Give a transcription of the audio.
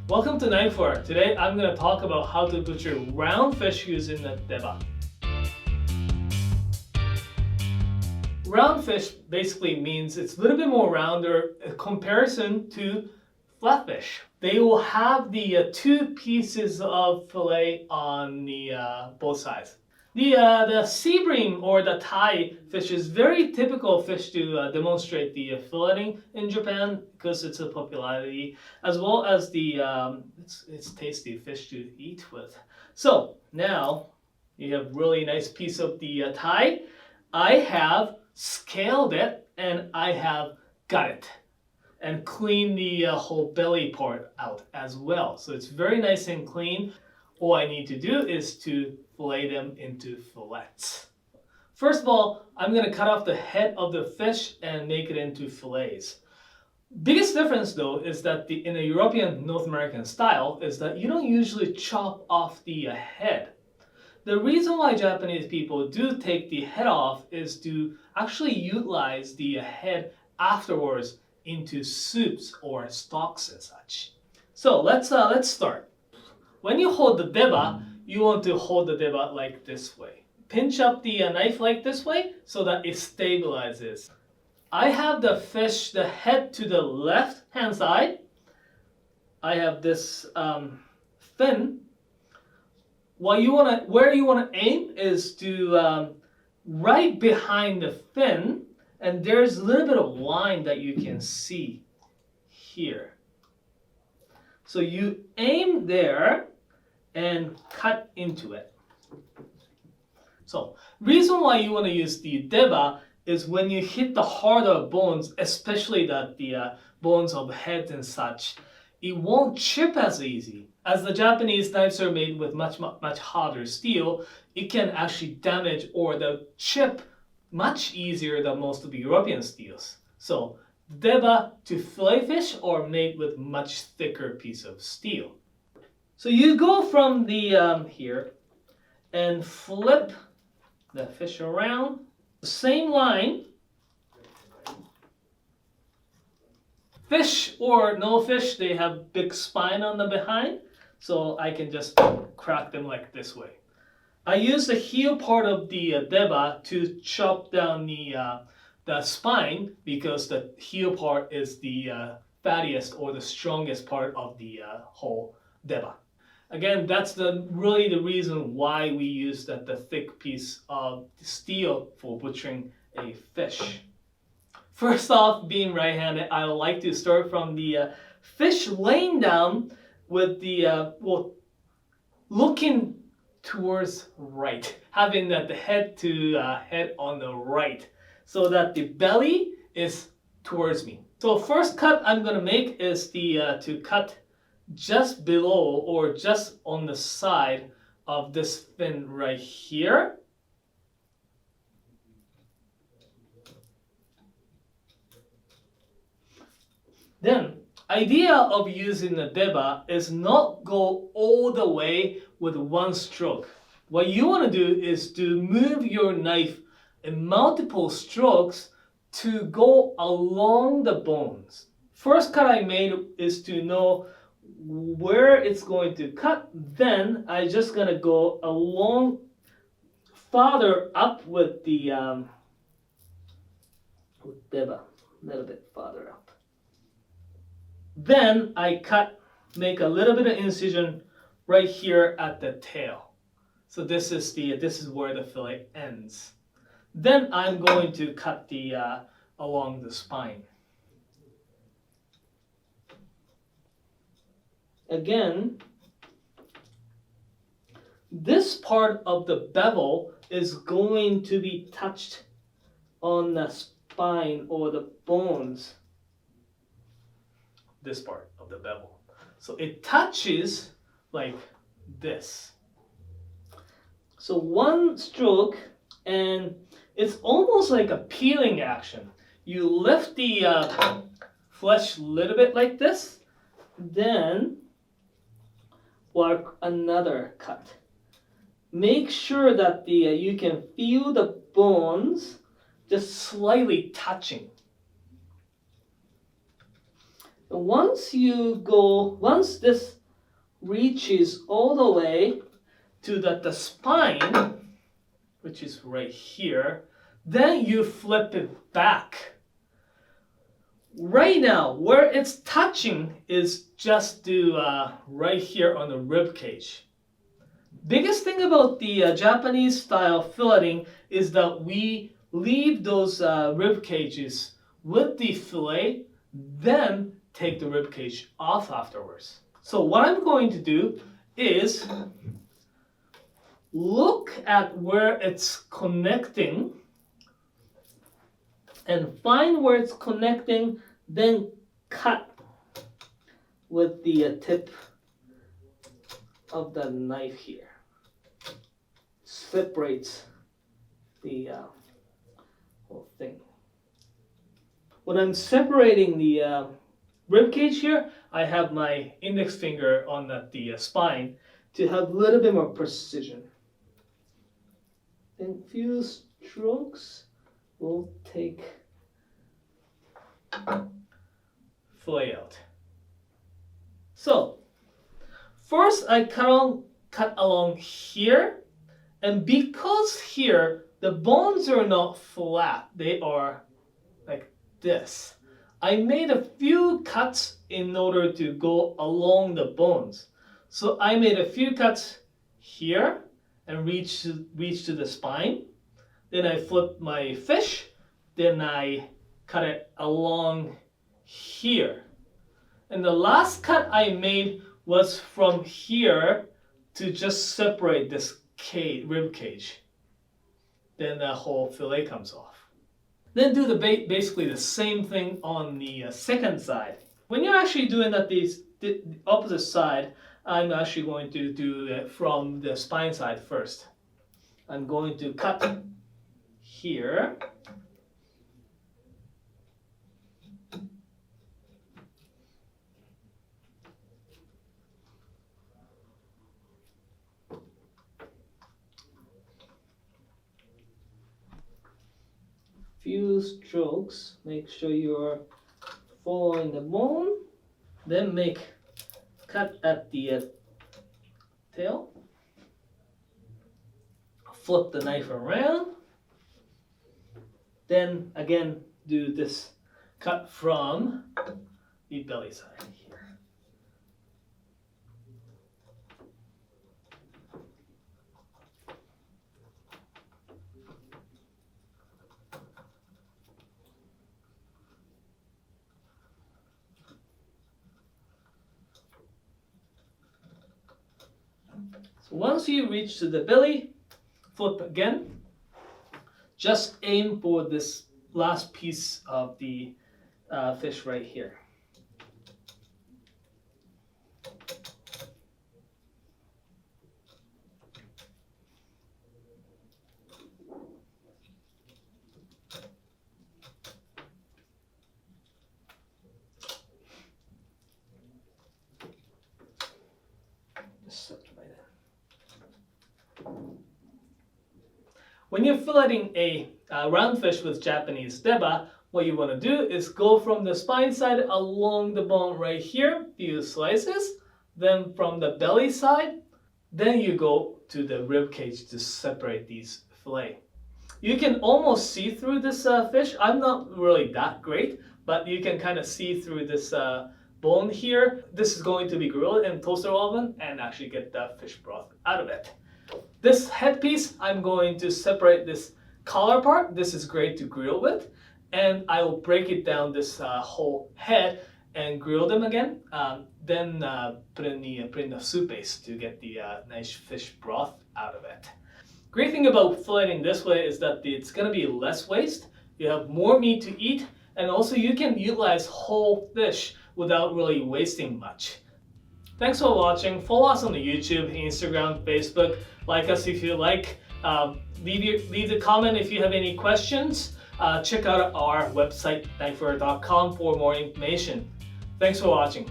Welcome to Knifewear. Today I'm going to talk about how to butcher round fish using the Deba. Round fish basically means it's a little bit more rounder in comparison to flatfish. They will have the two pieces of fillet on the both sides. The sea bream or the Thai fish is very typical fish to demonstrate the filleting in Japan because it's a popularity, as well as the it's tasty fish to eat with. So now you have really nice piece of the Thai. I have scaled it and I have got it and cleaned the whole belly part out as well. So it's very nice and clean. All I need to do is to fillet them into fillets. First of all, I'm going to cut off the head of the fish and make it into fillets. Biggest difference though is that in the European North American style is that you don't usually chop off the head. The reason why Japanese people do take the head off is to actually utilize the head afterwards into soups or stocks and such. So let's start. When you hold the Deba, you want to hold the Deba like this way. Pinch up the knife like this way so that it stabilizes. I have the fish, the head to the left hand side. I have this fin. Where you want to aim is to right behind the fin, and there's a little bit of line that you can see here. So you aim there and cut into it. So reason why you want to use the Deba is when you hit the harder bones, especially the bones of heads and such, it won't chip as easy. As the Japanese knives are made with much harder steel, it can actually damage or the chip much easier than most of the European steels. So Deba to fillet fish are made with much thicker piece of steel. So you go from the here and flip the fish around. Same line. Fish or no fish, they have big spine on the behind, so I can just crack them like this way. I use the heel part of the Deba to chop down the spine because the heel part is the fattiest or the strongest part of the whole Deba. Again, that's really the reason why we use the thick piece of steel for butchering a fish. First off, being right-handed, I like to start from the fish laying down with the looking towards right, having the head to head on the right, so that the belly is towards me. So first cut I'm gonna make is to cut just below or just on the side of this fin right here. Then, idea of using the Deba is not go all the way with one stroke. What you want to do is to move your knife in multiple strokes to go along the bones. First cut I made is to know where it's going to cut. Then I just gonna go along farther up with the Deba, a little bit farther up. Then I make a little bit of incision right here at the tail. So this is where the fillet ends. Then I'm going to cut along the spine. Again, this part of the bevel is going to be touched on the spine or the bones. This part of the bevel. So it touches like this. So one stroke, and it's almost like a peeling action. You lift the flesh a little bit like this, then work another cut. Make sure that you can feel the bones just slightly touching. And once this reaches all the way to the spine, which is right here, then you flip it back. Right now, where it's touching is just right here on the rib cage. Biggest thing about the Japanese style filleting is that we leave those rib cages with the fillet, then take the rib cage off afterwards. So what I'm going to do is look at where it's connecting and find where it's connecting, then cut with the tip of the knife here. Separates the whole thing. When I'm separating the rib cage here, I have my index finger on the spine to have a little bit more precision. Then few strokes will take fillet out. So first I cut along here, and because here the bones are not flat, they are like this. I made a few cuts in order to go along the bones. So I made a few cuts here and reach to the spine. Then I flip my fish. Then I cut it along here. And the last cut I made was from here to just separate this rib cage. Then the whole fillet comes off. Then do basically the same thing on the second side. When you're actually doing that the opposite side, I'm actually going to do it from the spine side first. I'm going to cut here. Few strokes, make sure you're following the bone, then cut at the tail, flip the knife around, then again do this cut from the belly side here. So once you reach to the belly, flip again. Just aim for this last piece of the fish right here. When you're filleting a round fish with Japanese Deba, what you want to do is go from the spine side along the bone right here, few slices, then from the belly side, then you go to the rib cage to separate these fillet. You can almost see through this fish. I'm not really that great, but you can kind of see through this bone here. This is going to be grilled in toaster oven and actually get the fish broth out of it. This headpiece, I'm going to separate this collar part. This is great to grill with. And I will break it down this whole head and grill them again. Then put in the soup base to get the nice fish broth out of it. Great thing about filleting this way is that it's going to be less waste. You have more meat to eat. And also you can utilize whole fish without really wasting much. Thanks for watching. Follow us on the YouTube, Instagram, Facebook. Like us if you like. Leave the comment if you have any questions. Check out our website, knifewear.com, for more information. Thanks for watching.